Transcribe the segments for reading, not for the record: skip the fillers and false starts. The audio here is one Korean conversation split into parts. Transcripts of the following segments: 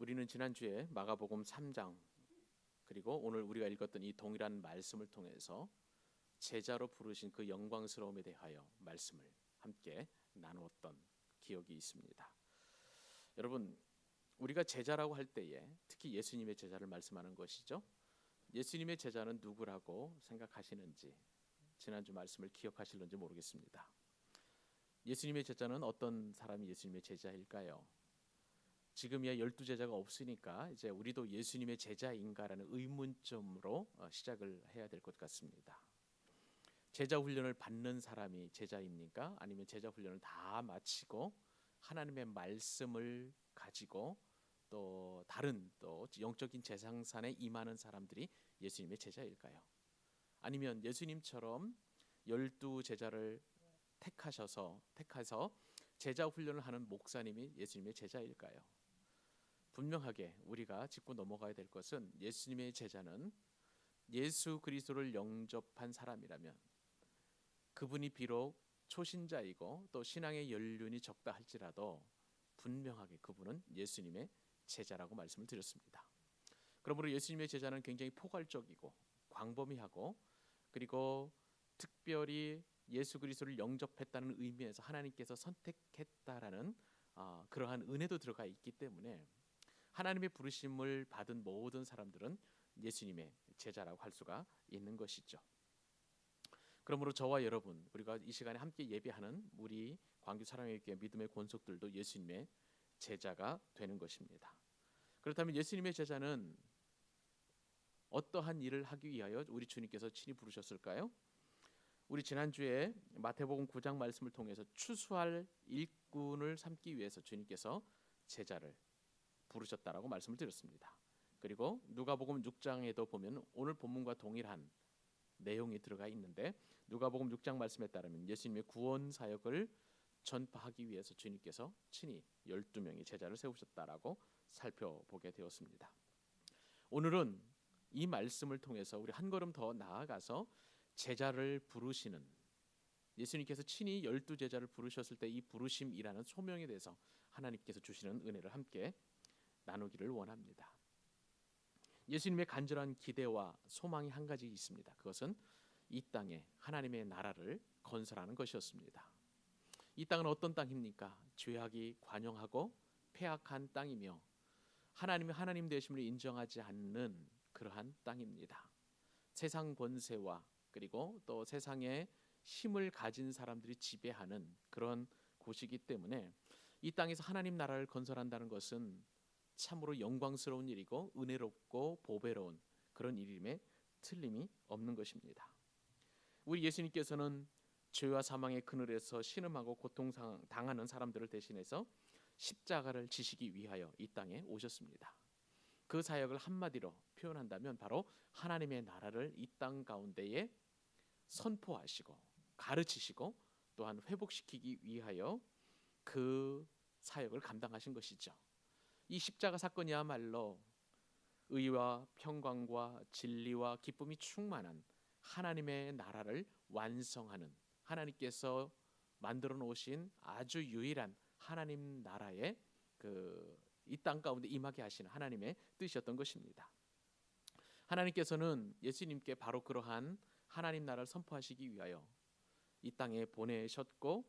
우리는 지난주에 마가복음 3장 그리고 오늘 우리가 읽었던 이 동일한 말씀을 통해서 제자로 부르신 그 영광스러움에 대하여 말씀을 함께 나누었던 기억이 있습니다. 여러분, 우리가 제자라고 할 때에 특히 예수님의 제자를 말씀하는 것이죠. 예수님의 제자는 누구라고 생각하시는지 지난주 말씀을 기억하실는지 모르겠습니다. 예수님의 제자는 어떤 사람이 예수님의 제자일까요? 지금이야 12제자가 없으니까 이제 우리도 예수님의 제자인가라는 의문점으로 시작을 해야 될 것 같습니다. 제자 훈련을 받는 사람이 제자입니까? 아니면 제자 훈련을 다 마치고 하나님의 말씀을 가지고 또 다른 또 영적인 재상산에 임하는 사람들이 예수님의 제자일까요? 아니면 예수님처럼 12제자를 택하셔서 제자 훈련을 하는 목사님이 예수님의 제자일까요? 분명하게 우리가 짚고 넘어가야 될 것은 예수님의 제자는 예수 그리스도를 영접한 사람이라면 그분이 비록 초신자이고 또 신앙의 연륜이 적다 할지라도 분명하게 그분은 예수님의 제자라고 말씀을 드렸습니다. 그러므로 예수님의 제자는 굉장히 포괄적이고 광범위하고 그리고 특별히 예수 그리스도를 영접했다는 의미에서 하나님께서 선택했다라는 그러한 은혜도 들어가 있기 때문에 하나님의 부르심을 받은 모든 사람들은 예수님의 제자라고 할 수가 있는 것이죠. 그러므로 저와 여러분, 우리가 이 시간에 함께 예배하는 우리 광주 사랑의 교회 믿음의 권속들도 예수님의 제자가 되는 것입니다. 그렇다면 예수님의 제자는 어떠한 일을 하기 위하여 우리 주님께서 친히 부르셨을까요? 우리 지난주에 마태복음 9장 말씀을 통해서 추수할 일꾼을 삼기 위해서 주님께서 제자를 부르셨다라고 말씀을 드렸습니다. 그리고 누가복음 6장에도 보면 오늘 본문과 동일한 내용이 들어가 있는데 누가복음 6장 말씀에 따르면 예수님의 구원 사역을 전파하기 위해서 주님께서 친히 12명의 제자를 세우셨다라고 살펴보게 되었습니다. 오늘은 이 말씀을 통해서 우리 한 걸음 더 나아가서 제자를 부르시는 예수님께서 친히 12제자를 부르셨을 때 이 부르심이라는 소명에 대해서 하나님께서 주시는 은혜를 함께 나누기를 원합니다. 예수님의 간절한 기대와 소망이 한 가지 있습니다. 그것은 이 땅에 하나님의 나라를 건설하는 것이었습니다. 이 땅은 어떤 땅입니까? 죄악이 관영하고 폐악한 땅이며 하나님이 하나님 되심을 인정하지 않는 그러한 땅입니다. 세상 권세와 그리고 또 세상의 힘을 가진 사람들이 지배하는 그런 곳이기 때문에 이 땅에서 하나님 나라를 건설한다는 것은 참으로 영광스러운 일이고 은혜롭고 보배로운 그런 일임에 틀림이 없는 것입니다. 우리 예수님께서는 죄와 사망의 그늘에서 신음하고 고통당하는 사람들을 대신해서 십자가를 지시기 위하여 이 땅에 오셨습니다. 그 사역을 한마디로 표현한다면 바로 하나님의 나라를 이 땅 가운데에 선포하시고 가르치시고 또한 회복시키기 위하여 그 사역을 감당하신 것이죠. 이 십자가 사건이야말로 의와 평강과 진리와 기쁨이 충만한 하나님의 나라를 완성하는 하나님께서 만들어 놓으신 아주 유일한 하나님 나라의 이 땅 가운데 임하게 하시는 하나님의 뜻이었던 것입니다. 하나님께서는 예수님께 바로 그러한 하나님 나라를 선포하시기 위하여 이 땅에 보내셨고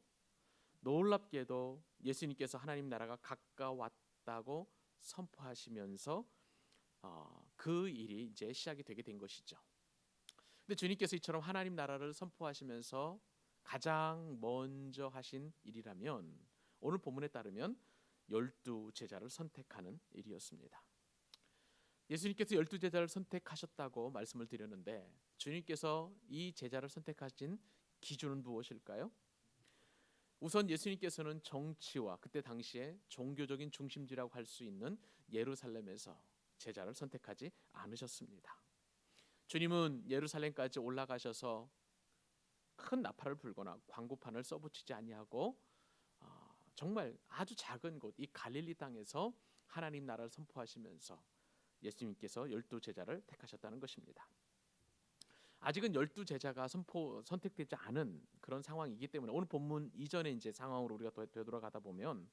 놀랍게도 예수님께서 하나님 나라가 가까웠다고 선포하시면서 그 일이 이제 시작이 되게 된 것이죠. 근데 주님께서 이처럼 하나님 나라를 선포하시면서 가장 먼저 하신 일이라면 오늘 본문에 따르면 12제자를 선택하는 일이었습니다. 예수님께서 12제자를 선택하셨다고 말씀을 드렸는데 주님께서 이 제자를 선택하신 기준은 무엇일까요? 우선 예수님께서는 정치와 그때 당시에 종교적인 중심지라고 할 수 있는 예루살렘에서 제자를 선택하지 않으셨습니다. 주님은 예루살렘까지 올라가셔서 큰 나팔을 불거나 광고판을 써붙이지 아니하고 정말 아주 작은 곳 이 갈릴리 땅에서 하나님 나라를 선포하시면서 예수님께서 12제자를 택하셨다는 것입니다. 아직은 12제자가 선택되지 않은 그런 상황이기 때문에 오늘 본문 이전에 이제 상황으로 우리가 되돌아가다 보면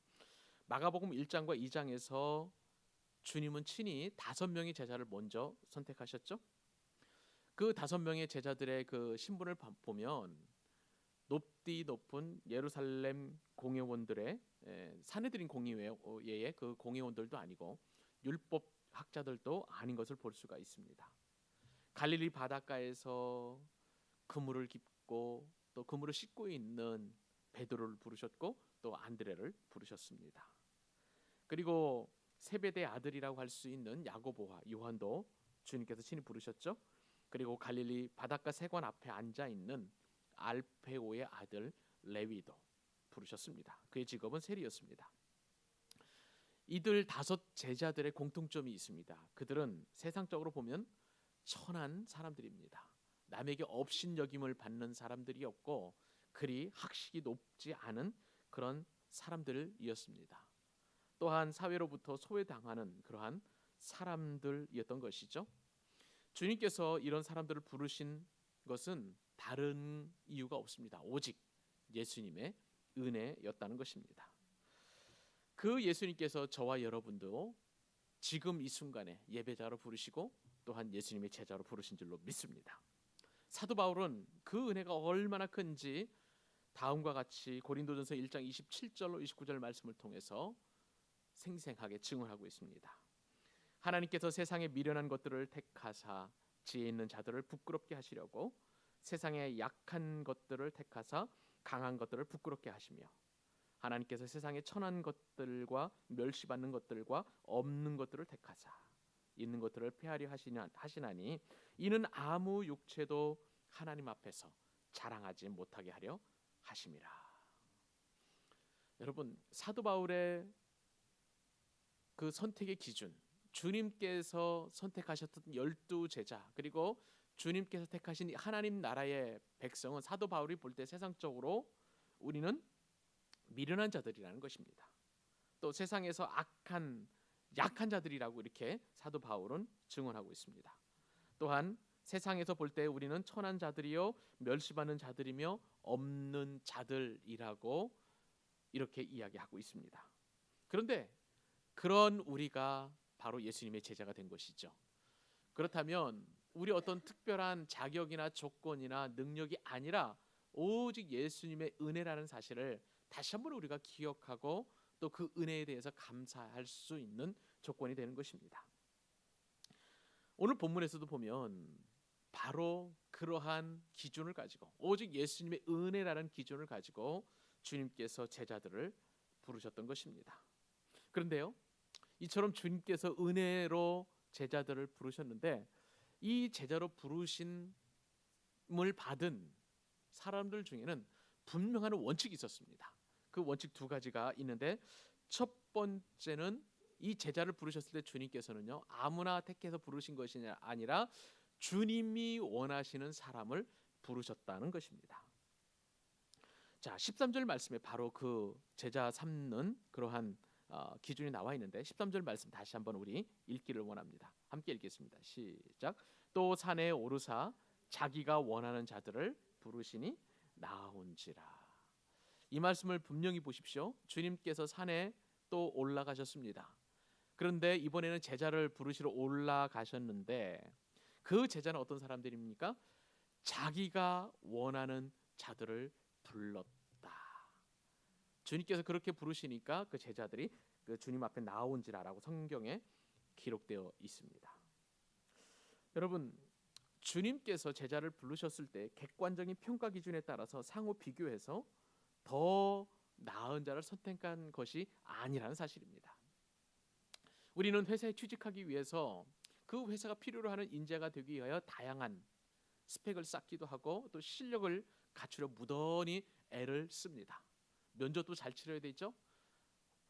마가복음 1장과 2장에서 주님은 친히 5명의 제자를 먼저 선택하셨죠. 그 5명의 제자들의 그 신분을 보면 높디 높은 예루살렘 공회원들의 사내들인 공의회의 그 공회원들도 아니고 율법 학자들도 아닌 것을 볼 수가 있습니다. 갈릴리 바닷가에서 그물을 깁고 또 그물을 씻고 있는 베드로를 부르셨고 또 안드레를 부르셨습니다. 그리고 세베대의 아들이라고 할 수 있는 야고보와 요한도 주님께서 친히 부르셨죠. 그리고 갈릴리 바닷가 세관 앞에 앉아 있는 알페오의 아들 레위도 부르셨습니다. 그의 직업은 세리였습니다. 이들 5 제자들의 공통점이 있습니다. 그들은 세상적으로 보면 천한 사람들입니다. 남에게 업신여김을 받는 사람들이었고 그리 학식이 높지 않은 그런 사람들이었습니다. 또한 사회로부터 소외당하는 그러한 사람들이었던 것이죠. 주님께서 이런 사람들을 부르신 것은 다른 이유가 없습니다. 오직 예수님의 은혜였다는 것입니다. 그 예수님께서 저와 여러분도 지금 이 순간에 예배자로 부르시고 또한 예수님의 제자로 부르신 줄로 믿습니다. 사도 바울은 그 은혜가 얼마나 큰지 다음과 같이 고린도전서 1장 27절로 29절 말씀을 통해서 생생하게 증언하고 있습니다. 하나님께서 세상에 미련한 것들을 택하사 지혜 있는 자들을 부끄럽게 하시려고 세상에 약한 것들을 택하사 강한 것들을 부끄럽게 하시며 하나님께서 세상에 천한 것들과 멸시받는 것들과 없는 것들을 택하사 있는 것들을 폐하려 하시나니 이는 아무 육체도 하나님 앞에서 자랑하지 못하게 하려 하심이라. 여러분, 사도 바울의 그 선택의 기준, 주님께서 선택하셨던 12 제자 그리고 주님께서 택하신 하나님 나라의 백성은 사도 바울이 볼 때 세상적으로 우리는 미련한 자들이라는 것입니다. 또 세상에서 약한 자들이라고 이렇게 사도 바울은 증언하고 있습니다. 또한 세상에서 볼 때 우리는 천한 자들이요 멸시받는 자들이며 없는 자들이라고 이렇게 이야기하고 있습니다. 그런데 그런 우리가 바로 예수님의 제자가 된 것이죠. 그렇다면 우리 어떤 특별한 자격이나 조건이나 능력이 아니라 오직 예수님의 은혜라는 사실을 다시 한번 우리가 기억하고 또 그 은혜에 대해서 감사할 수 있는 조건이 되는 것입니다. 오늘 본문에서도 보면 바로 그러한 기준을 가지고 오직 예수님의 은혜라는 기준을 가지고 주님께서 제자들을 부르셨던 것입니다. 그런데요, 이처럼 주님께서 은혜로 제자들을 부르셨는데 이 제자로 부르심을 받은 사람들 중에는 분명한 원칙이 있었습니다. 그 원칙 2가지가 있는데 첫 번째는 이 제자를 부르셨을 때 주님께서는요 아무나 택해서 부르신 것이 아니라 주님이 원하시는 사람을 부르셨다는 것입니다. 자, 13절 말씀에 바로 그 제자 삼는 그러한 기준이 나와 있는데 13절 말씀 다시 한번 우리 읽기를 원합니다. 함께 읽겠습니다. 시작. 또 산에 오르사 자기가 원하는 자들을 부르시니 나온지라. 이 말씀을 분명히 보십시오. 주님께서 산에 또 올라가셨습니다. 그런데 이번에는 제자를 부르시러 올라가셨는데 그 제자는 어떤 사람들입니까? 자기가 원하는 자들을 불렀다. 주님께서 그렇게 부르시니까 그 제자들이 그 주님 앞에 나온지라라고 성경에 기록되어 있습니다. 여러분, 주님께서 제자를 부르셨을 때 객관적인 평가 기준에 따라서 상호 비교해서 더 나은 자를 선택한 것이 아니라는 사실입니다. 우리는 회사에 취직하기 위해서 그 회사가 필요로 하는 인재가 되기 위하여 다양한 스펙을 쌓기도 하고 또 실력을 갖추려 무던히 애를 씁니다. 면접도 잘 치러야 되죠.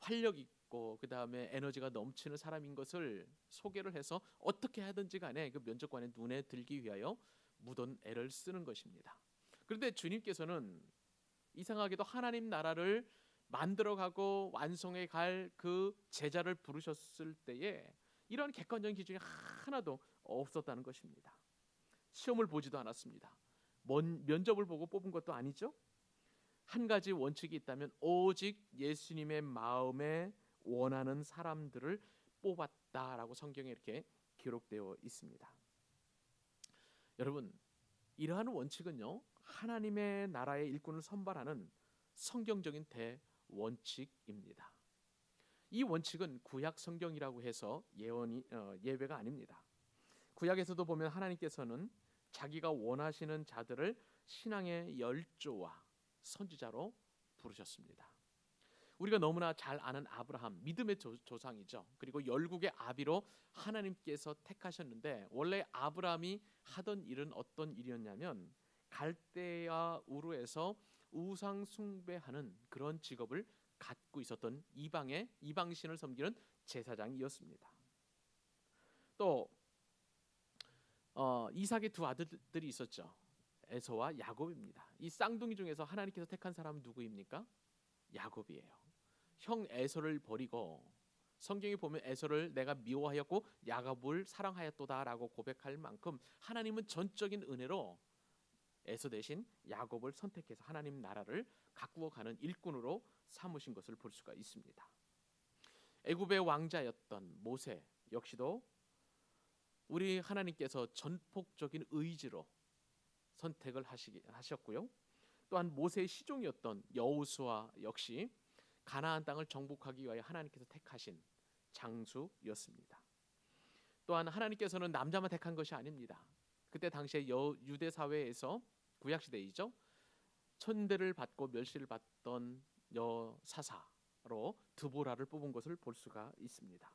활력 있고 그 다음에 에너지가 넘치는 사람인 것을 소개를 해서 어떻게 하든지 간에 그 면접관의 눈에 들기 위하여 무던 애를 쓰는 것입니다. 그런데 주님께서는 이상하게도 하나님 나라를 만들어가고 완성해 갈 그 제자를 부르셨을 때에 이런 객관적인 기준이 하나도 없었다는 것입니다. 시험을 보지도 않았습니다. 면접을 보고 뽑은 것도 아니죠. 한 가지 원칙이 있다면 오직 예수님의 마음에 원하는 사람들을 뽑았다라고 성경에 이렇게 기록되어 있습니다. 여러분, 이러한 원칙은요, 하나님의 나라의 일꾼을 선발하는 성경적인 대원칙입니다. 이 원칙은 구약 성경이라고 해서 예외가 아닙니다. 구약에서도 보면 하나님께서는 자기가 원하시는 자들을 신앙의 열조와 선지자로 부르셨습니다. 우리가 너무나 잘 아는 아브라함, 믿음의 조상이죠. 그리고 열국의 아비로 하나님께서 택하셨는데, 원래 아브라함이 하던 일은 어떤 일이었냐면 갈대아 우르에서 우상 숭배하는 그런 직업을 갖고 있었던 이방신을 섬기는 제사장이었습니다. 또 이삭의 두 아들들이 있었죠. 에서와 야곱입니다. 이 쌍둥이 중에서 하나님께서 택한 사람은 누구입니까? 야곱이에요. 형 에서를 버리고, 성경에 보면 에서를 내가 미워하였고 야곱을 사랑하였도다라고 고백할 만큼 하나님은 전적인 은혜로 에서 대신 야곱을 선택해서 하나님 나라를 가꾸어가는 일꾼으로 삼으신 것을 볼 수가 있습니다. 애굽의 왕자였던 모세 역시도 우리 하나님께서 전폭적인 의지로 선택을 하셨고요. 또한 모세의 시종이었던 여호수아 역시 가나안 땅을 정복하기 위하여 하나님께서 택하신 장수였습니다. 또한 하나님께서는 남자만 택한 것이 아닙니다. 그때 당시에 유대 사회에서 구약 시대이죠. 천대를 받고 멸시를 받던 여사사로 드보라를 뽑은 것을 볼 수가 있습니다.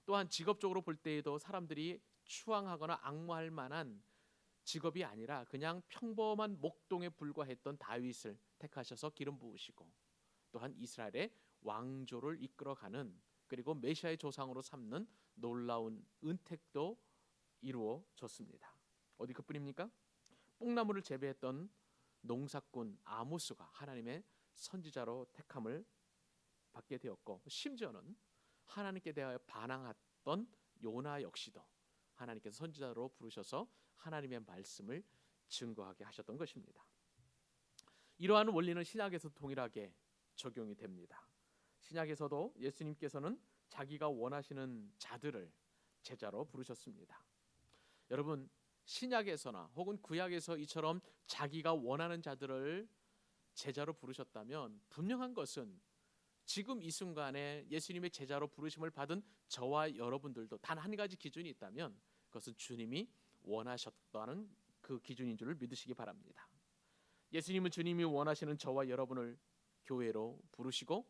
또한 직업적으로 볼 때에도 사람들이 추앙하거나 앙모할 만한 직업이 아니라 그냥 평범한 목동에 불과했던 다윗을 택하셔서 기름 부으시고, 또한 이스라엘의 왕조를 이끌어가는, 그리고 메시아의 조상으로 삼는 놀라운 은택도 이루어졌습니다. 어디 그뿐입니까? 뽕나무를 재배했던 농사꾼 아모스가 하나님의 선지자로 택함을 받게 되었고, 심지어는 하나님께 대하여 반항했던 요나 역시도 하나님께서 선지자로 부르셔서 하나님의 말씀을 증거하게 하셨던 것입니다. 이러한 원리는 신약에서 동일하게 적용이 됩니다. 신약에서도 예수님께서는 자기가 원하시는 자들을 제자로 부르셨습니다. 여러분, 신약에서나 혹은 구약에서 이처럼 자기가 원하는 자들을 제자로 부르셨다면 분명한 것은 지금 이 순간에 예수님의 제자로 부르심을 받은 저와 여러분들도 단 한 가지 기준이 있다면 그것은 주님이 원하셨다는 그 기준인 줄을 믿으시기 바랍니다. 예수님은 주님이 원하시는 저와 여러분을 교회로 부르시고,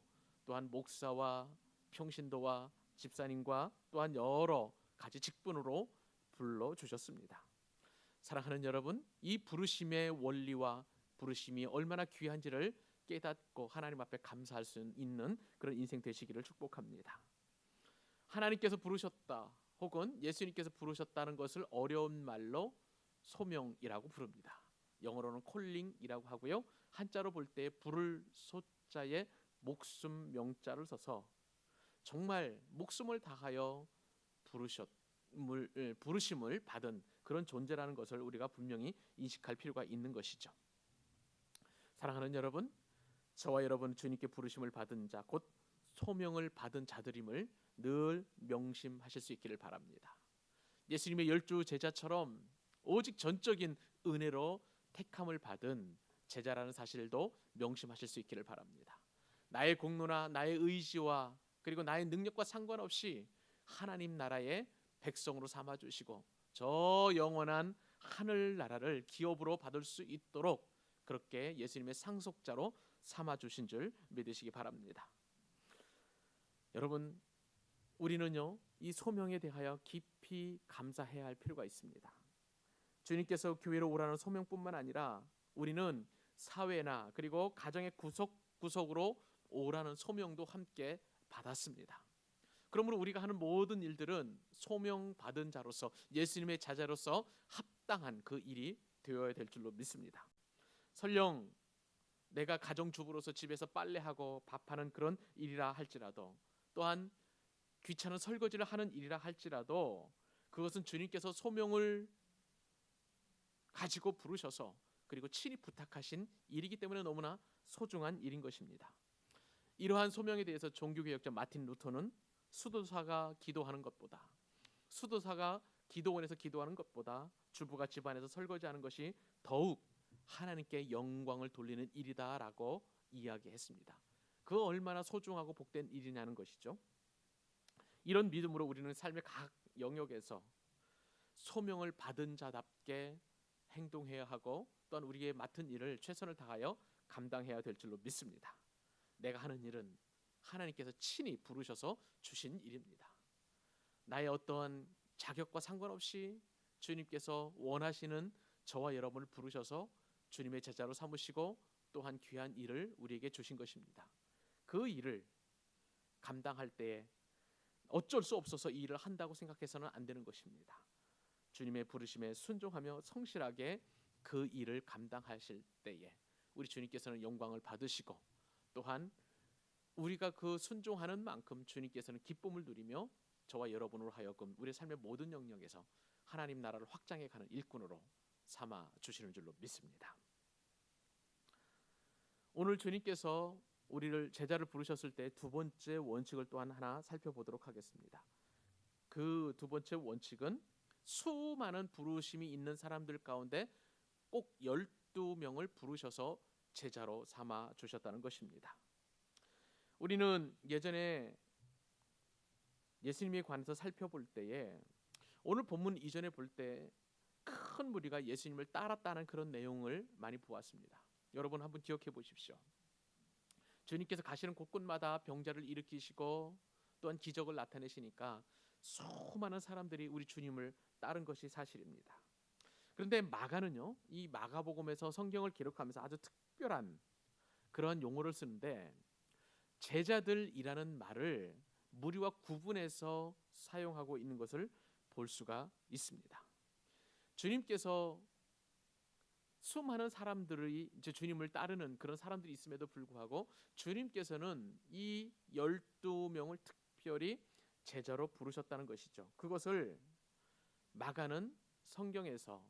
또한 목사와 평신도와 집사님과 또한 여러 가지 직분으로 불러주셨습니다. 사랑하는 여러분, 이 부르심의 원리와 부르심이 얼마나 귀한지를 깨닫고 하나님 앞에 감사할 수 있는 그런 인생 되시기를 축복합니다. 하나님께서 부르셨다 혹은 예수님께서 부르셨다는 것을 어려운 말로 소명이라고 부릅니다. 영어로는 콜링이라고 하고요. 한자로 볼 때 부를 소자에 목숨 명자를 써서 정말 목숨을 다하여 부르심을 받은 그런 존재라는 것을 우리가 분명히 인식할 필요가 있는 것이죠. 사랑하는 여러분, 저와 여러분 주님께 부르심을 받은 자, 곧 소명을 받은 자들임을 늘 명심하실 수 있기를 바랍니다. 예수님의 12 제자처럼 오직 전적인 은혜로 택함을 받은 제자라는 사실도 명심하실 수 있기를 바랍니다. 나의 공로나 나의 의지와 그리고 나의 능력과 상관없이 하나님 나라의 백성으로 삼아주시고 저 영원한 하늘나라를 기업으로 받을 수 있도록 그렇게 예수님의 상속자로 삼아주신 줄 믿으시기 바랍니다. 여러분, 우리는요 이 소명에 대하여 깊이 감사해야 할 필요가 있습니다. 주님께서 교회로 오라는 소명뿐만 아니라 우리는 사회나 그리고 가정의 구석구석으로 오라는 소명도 함께 받았습니다. 그러므로 우리가 하는 모든 일들은 소명받은 자로서 예수님의 제자로서 합당한 그 일이 되어야 될 줄로 믿습니다. 설령 내가 가정주부로서 집에서 빨래하고 밥하는 그런 일이라 할지라도, 또한 귀찮은 설거지를 하는 일이라 할지라도 그것은 주님께서 소명을 가지고 부르셔서 그리고 친히 부탁하신 일이기 때문에 너무나 소중한 일인 것입니다. 이러한 소명에 대해서 종교개혁자 마틴 루터는 수도사가 기도하는 것보다, 수도사가 기도원에서 기도하는 것보다, 주부가 집안에서 설거지하는 것이 더욱 하나님께 영광을 돌리는 일이다라고 이야기했습니다. 그 얼마나 소중하고 복된 일이냐는 것이죠. 이런 믿음으로 우리는 삶의 각 영역에서 소명을 받은 자답게 행동해야 하고, 또한 우리에게 맡은 일을 최선을 다하여 감당해야 될 줄로 믿습니다. 내가 하는 일은 하나님께서 친히 부르셔서 주신 일입니다. 나의 어떠한 자격과 상관없이 주님께서 원하시는 저와 여러분을 부르셔서 주님의 제자로 삼으시고 또한 귀한 일을 우리에게 주신 것입니다. 그 일을 감당할 때에 어쩔 수 없어서 이 일을 한다고 생각해서는 안 되는 것입니다. 주님의 부르심에 순종하며 성실하게 그 일을 감당하실 때에 우리 주님께서는 영광을 받으시고, 또한 우리가 그 순종하는 만큼 주님께서는 기쁨을 누리며 저와 여러분으로 하여금 우리 삶의 모든 영역에서 하나님 나라를 확장해 가는 일꾼으로 삼아 주시는 줄로 믿습니다. 오늘 주님께서 우리를 제자를 부르셨을 때 두 번째 원칙을 또한 하나 살펴보도록 하겠습니다. 그 두 번째 원칙은 수많은 부르심이 있는 사람들 가운데 꼭 12명을 부르셔서 제자로 삼아 주셨다는 것입니다. 우리는 예전에 예수님에 관해서 살펴볼 때에 오늘 본문 이전에 볼 때 큰 무리가 예수님을 따랐다는 그런 내용을 많이 보았습니다. 여러분 한번 기억해 보십시오. 주님께서 가시는 곳곳마다 병자를 일으키시고 또한 기적을 나타내시니까 수많은 사람들이 우리 주님을 따른 것이 사실입니다. 그런데 마가는요, 이 마가복음에서 성경을 기록하면서 아주 특별한 그러한 용어를 쓰는데, 제자들이라는 말을 무리와 구분해서 사용하고 있는 것을 볼 수가 있습니다. 주님께서 수많은 사람들이 이제 주님을 따르는 그런 사람들이 있음에도 불구하고 주님께서는 이 12명을 특별히 제자로 부르셨다는 것이죠. 그것을 마가는 성경에서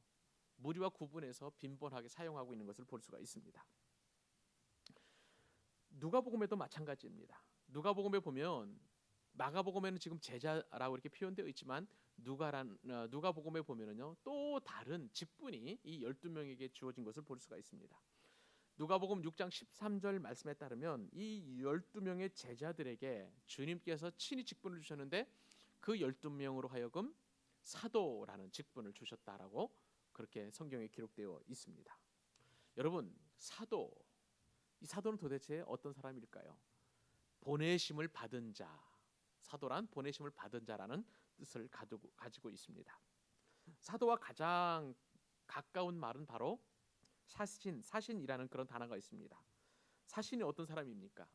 무리와 구분해서 빈번하게 사용하고 있는 것을 볼 수가 있습니다. 누가복음에도 마찬가지입니다. 누가복음에 보면, 마가복음에는 지금 제자라고 이렇게 표현되어 있지만 누가복음에 보면은요 또 다른 직분이 이 12명에게 주어진 것을 볼 수가 있습니다. 누가복음 6장 13절 말씀에 따르면 이 12명의 제자들에게 주님께서 친히 직분을 주셨는데 그 12명으로 하여금 사도라는 직분을 주셨다라고 그렇게 성경에 기록되어 있습니다. 여러분, 이 사도는 도대체 어떤 사람일까요? 보내심을 받은 자, 사도란 보내심을 받은 자라는 뜻을 가지고 있습니다. 사도와 가장 가까운 말은 바로 사신이라는 그런 단어가 있습니다. 사신이 어떤 사람입니까?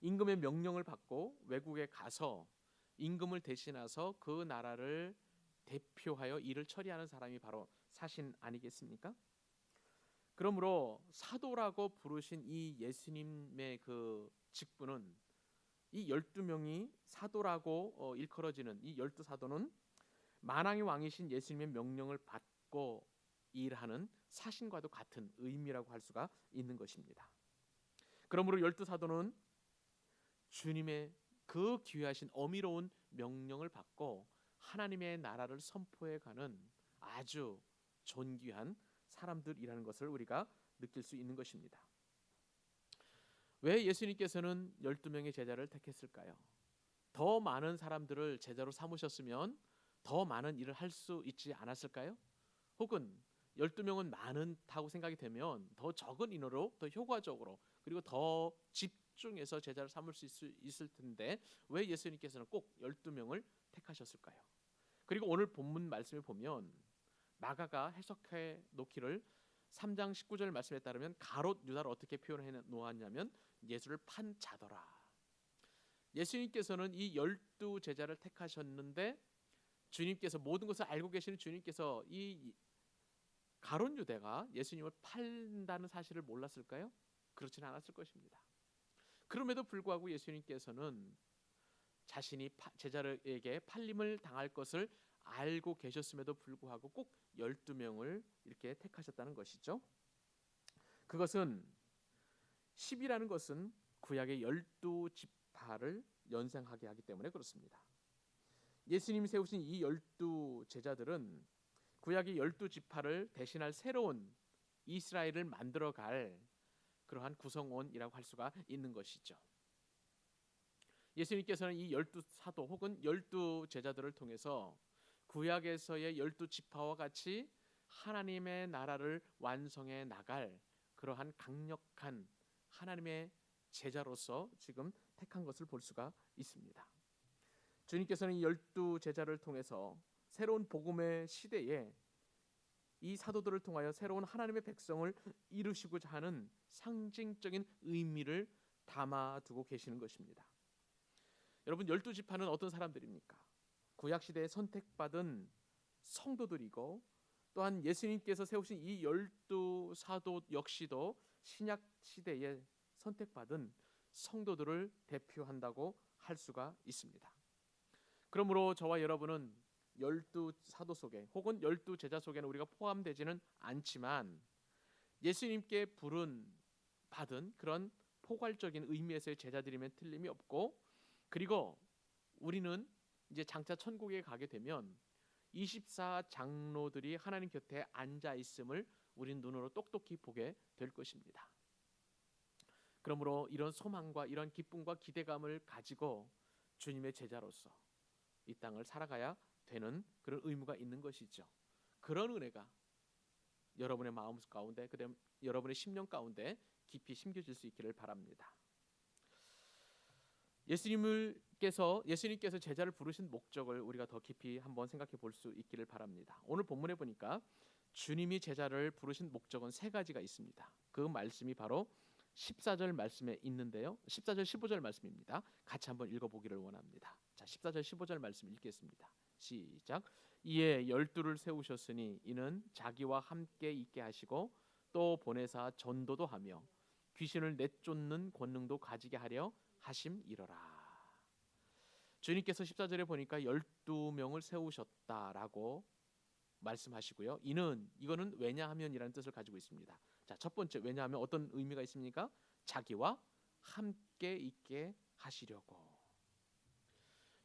임금의 명령을 받고 외국에 가서 임금을 대신해서 그 나라를 대표하여 일을 처리하는 사람이 바로 사신 아니겠습니까? 그러므로 사도라고 부르신 이 예수님의 그 직분은, 이 12명이 사도라고 일컬어지는 이 12사도는 만왕의 왕이신 예수님의 명령을 받고 일하는 사신과도 같은 의미라고 할 수가 있는 것입니다. 그러므로 12사도는 주님의 그 귀하신 어미로운 명령을 받고 하나님의 나라를 선포해 가는 아주 존귀한 사람들이라는 것을 우리가 느낄 수 있는 것입니다. 왜 예수님께서는 12명의 제자를 택했을까요? 더 많은 사람들을 제자로 삼으셨으면 더 많은 일을 할 수 있지 않았을까요? 혹은 12명은 많다고 생각이 되면 더 적은 인원으로 더 효과적으로 그리고 더 집중해서 제자를 삼을 수 있을 텐데 왜 예수님께서는 꼭 12명을 택하셨을까요? 그리고 오늘 본문 말씀에 보면 마가가 해석해 놓기를 3장 19절 말씀에 따르면 가롯 유다를 어떻게 표현해 놓았냐면 예수를 판 자더라. 예수님께서는 이 12제자를 택하셨는데 주님께서 모든 것을 알고 계시는 주님께서 이 가롯 유다가 예수님을 판다는 사실을 몰랐을까요? 그렇지는 않았을 것입니다. 그럼에도 불구하고 예수님께서는 자신이 제자에게 팔림을 당할 것을 알고 계셨음에도 불구하고 꼭 12명을 이렇게 택하셨다는 것이죠. 그것은 10이라는 것은 구약의 12지파를 연상하게 하기 때문에 그렇습니다. 예수님이 세우신 이 12제자들은 구약의 12지파를 대신할 새로운 이스라엘을 만들어갈 그러한 구성원이라고 할 수가 있는 것이죠. 예수님께서는 이 12사도 혹은 12제자들을 통해서 구약에서의 12지파와 같이 하나님의 나라를 완성해 나갈 그러한 강력한 하나님의 제자로서 지금 택한 것을 볼 수가 있습니다. 주님께서는 이 12제자를 통해서 새로운 복음의 시대에 이 사도들을 통하여 새로운 하나님의 백성을 이루시고자 하는 상징적인 의미를 담아두고 계시는 것입니다. 여러분, 12지파는 어떤 사람들입니까? 구약시대에 선택받은 성도들이고 또한 예수님께서 세우신 이 12사도 역시도 신약시대에 선택받은 성도들을 대표한다고 할 수가 있습니다. 그러므로 저와 여러분은 12사도 속에 혹은 12제자 속에는 우리가 포함되지는 않지만 예수님께 받은 그런 포괄적인 의미에서의 제자들이면 틀림이 없고, 그리고 우리는 이제 장차 천국에 가게 되면 24장로들이 하나님 곁에 앉아 있음을 우린 눈으로 똑똑히 보게 될 것입니다. 그러므로 이런 소망과 이런 기쁨과 기대감을 가지고 주님의 제자로서 이 땅을 살아가야 되는 그런 의무가 있는 것이죠. 그런 은혜가 여러분의 마음 가운데, 그다음 여러분의 심령 가운데 깊이 심겨질 수 있기를 바랍니다. 예수님께서 제자를 부르신 목적을 우리가 더 깊이 한번 생각해 볼 수 있기를 바랍니다. 오늘 본문에 보니까 주님이 제자를 부르신 목적은 세 가지가 있습니다. 그 말씀이 바로 14절 말씀에 있는데요. 14절 15절 말씀입니다. 같이 한번 읽어보기를 원합니다. 자, 14절 15절 말씀 읽겠습니다. 시작. 이에 12를 세우셨으니 이는 자기와 함께 있게 하시고 또 보내사 전도도 하며 귀신을 내쫓는 권능도 가지게 하려 하심이러라. 주님께서 14절에 보니까 12명을 세우셨다라고 말씀하시고요. 이거는 왜냐하면이라는 뜻을 가지고 있습니다. 자, 첫 번째, 왜냐하면 어떤 의미가 있습니까? 자기와 함께 있게 하시려고.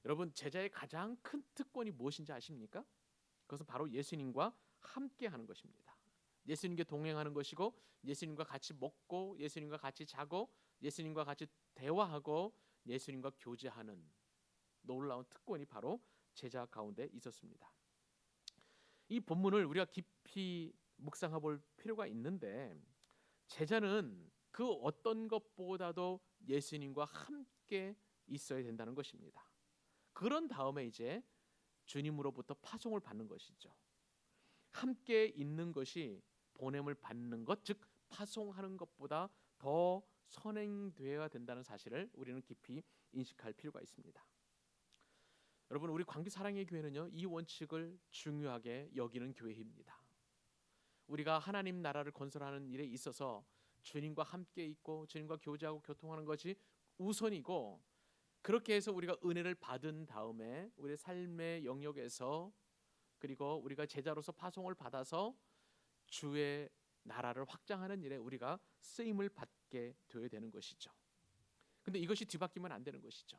여러분, 제자의 가장 큰 특권이 무엇인지 아십니까? 그것은 바로 예수님과 함께 하는 것입니다. 예수님께 동행하는 것이고, 예수님과 같이 먹고, 예수님과 같이 자고, 예수님과 같이 대화하고, 예수님과 교제하는 놀라운 특권이 바로 제자 가운데 있었습니다. 이 본문을 우리가 깊이 묵상해 볼 필요가 있는데, 제자는 그 어떤 것보다도 예수님과 함께 있어야 된다는 것입니다. 그런 다음에 이제 주님으로부터 파송을 받는 것이죠. 함께 있는 것이 보냄을 받는 것, 즉 파송하는 것보다 더 선행되어야 된다는 사실을 우리는 깊이 인식할 필요가 있습니다. 여러분, 우리 광기 사랑의 교회는요, 이 원칙을 중요하게 여기는 교회입니다. 우리가 하나님 나라를 건설하는 일에 있어서 주님과 함께 있고 주님과 교제하고 교통하는 것이 우선이고, 그렇게 해서 우리가 은혜를 받은 다음에 우리의 삶의 영역에서, 그리고 우리가 제자로서 파송을 받아서 주의 나라를 확장하는 일에 우리가 쓰임을 받게 되어야 되는 것이죠. 근데 이것이 뒤바뀌면 안 되는 것이죠.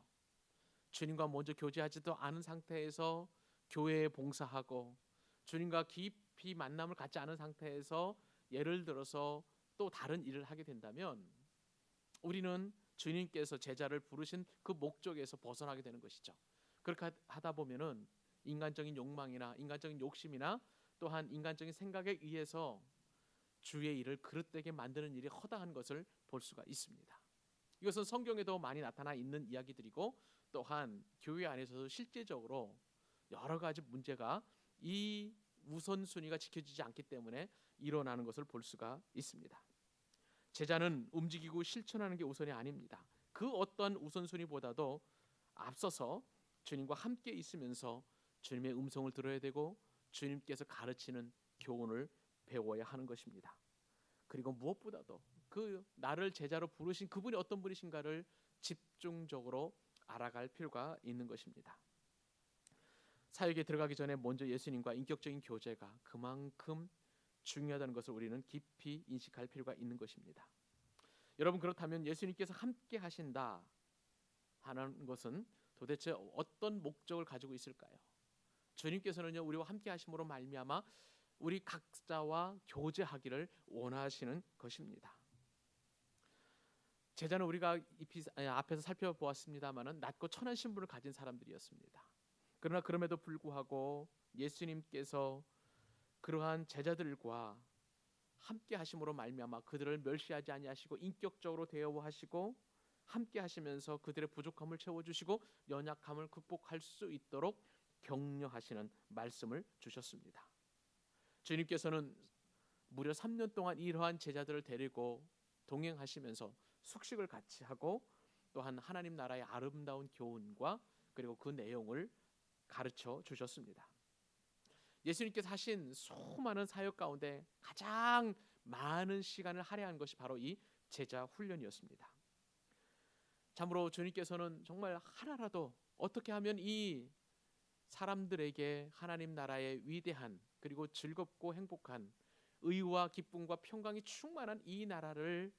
주님과 먼저 교제하지도 않은 상태에서 교회에 봉사하고 주님과 깊이 만남을 갖지 않은 상태에서 예를 들어서 또 다른 일을 하게 된다면 우리는 주님께서 제자를 부르신 그 목적에서 벗어나게 되는 것이죠. 그렇게 하다 보면은 인간적인 욕망이나 인간적인 욕심이나 또한 인간적인 생각에 의해서 주의 일을 그릇되게 만드는 일이 허다한 것을 볼 수가 있습니다. 이것은 성경에도 많이 나타나 있는 이야기들이고, 또한 교회 안에서도 실제적으로 여러 가지 문제가 이 우선순위가 지켜지지 않기 때문에 일어나는 것을 볼 수가 있습니다. 제자는 움직이고 실천하는 게 우선이 아닙니다. 그 어떤 우선순위보다도 앞서서 주님과 함께 있으면서 주님의 음성을 들어야 되고 주님께서 가르치는 교훈을 배워야 하는 것입니다. 그리고 무엇보다도 그 나를 제자로 부르신 그분이 어떤 분이신가를 집중적으로 알아갈 필요가 있는 것입니다. 사역에 들어가기 전에 먼저 예수님과 인격적인 교제가 그만큼 중요하다는 것을 우리는 깊이 인식할 필요가 있는 것입니다. 여러분, 그렇다면 예수님께서 함께 하신다, 하는 것은 도대체 어떤 목적을 가지고 있을까요? 주님께서는요 우리와 함께 하심으로 말미암아 우리 각자와 교제하기를 원하시는 것입니다. 제자는 우리가 앞에서 살펴보았습니다마는 낮고 천한 신분을 가진 사람들이었습니다. 그러나 그럼에도 불구하고 예수님께서 그러한 제자들과 함께 하심으로 말미암아 그들을 멸시하지 아니하시고 인격적으로 대우하시고 함께 하시면서 그들의 부족함을 채워주시고 연약함을 극복할 수 있도록 격려하시는 말씀을 주셨습니다. 주님께서는 무려 3년 동안 이러한 제자들을 데리고 동행하시면서 숙식을 같이 하고 또한 하나님 나라의 아름다운 교훈과 그리고 그 내용을 가르쳐 주셨습니다. 예수님께서 하신 수많은 사역 가운데 가장 많은 시간을 할애한 것이 바로 이 제자 훈련이었습니다. 참으로 주님께서는 정말 하나라도 어떻게 하면 이 사람들에게 하나님 나라의 위대한 그리고 즐겁고 행복한 의와 기쁨과 평강이 충만한 이 나라를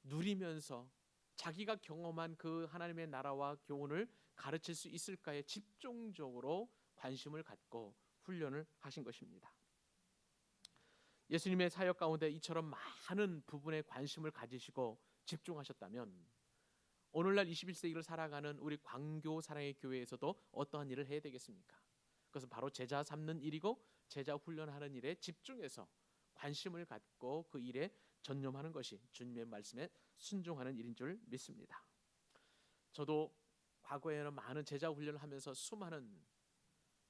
누리면서 자기가 경험한 그 하나님의 나라와 교훈을 가르칠 수 있을까에 집중적으로 관심을 갖고 훈련을 하신 것입니다. 예수님의 사역 가운데 이처럼 많은 부분에 관심을 가지시고 집중하셨다면 오늘날 21세기를 살아가는 우리 광교 사랑의 교회에서도 어떠한 일을 해야 되겠습니까? 그것은 바로 제자 삼는 일이고 제자 훈련하는 일에 집중해서 관심을 갖고 그 일에 전념하는 것이 주님의 말씀에 순종하는 일인 줄 믿습니다. 저도 과거에는 많은 제자 훈련을 하면서 수많은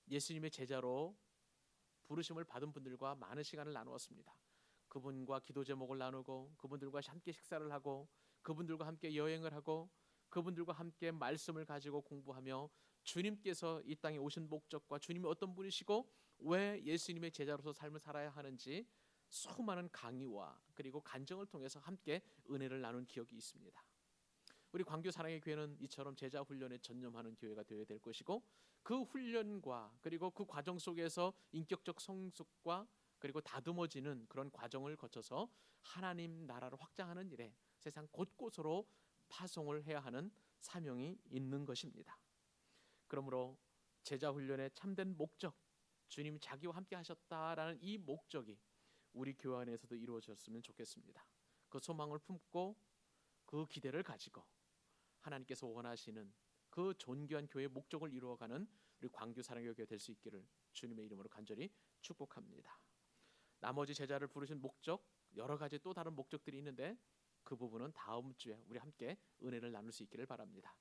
예수님의 제자로 부르심을 받은 분들과 많은 시간을 나누었습니다. 그분과 기도 제목을 나누고 그분들과 함께 식사를 하고 그분들과 함께 여행을 하고 그분들과 함께 말씀을 가지고 공부하며 주님께서 이 땅에 오신 목적과 주님이 어떤 분이시고 왜 예수님의 제자로서 삶을 살아야 하는지 수많은 강의와 그리고 간증을 통해서 함께 은혜를 나눈 기억이 있습니다. 우리 광교 사랑의 교회는 이처럼 제자 훈련에 전념하는 교회가 되어야 될 것이고 그 훈련과 그리고 그 과정 속에서 인격적 성숙과 그리고 다듬어지는 그런 과정을 거쳐서 하나님 나라를 확장하는 일에 세상 곳곳으로 파송을 해야 하는 사명이 있는 것입니다. 그러므로 제자 훈련의 참된 목적, 주님이 자기와 함께 하셨다라는 이 목적이 우리 교회 안에서도 이루어졌으면 좋겠습니다. 그 소망을 품고 그 기대를 가지고 하나님께서 원하시는 그 존귀한 교회의 목적을 이루어가는 우리 광교 사랑의 교회 될 수 있기를 주님의 이름으로 간절히 축복합니다. 나머지 제자를 부르신 목적, 여러 가지 또 다른 목적들이 있는데 그 부분은 다음 주에 우리 함께 은혜를 나눌 수 있기를 바랍니다.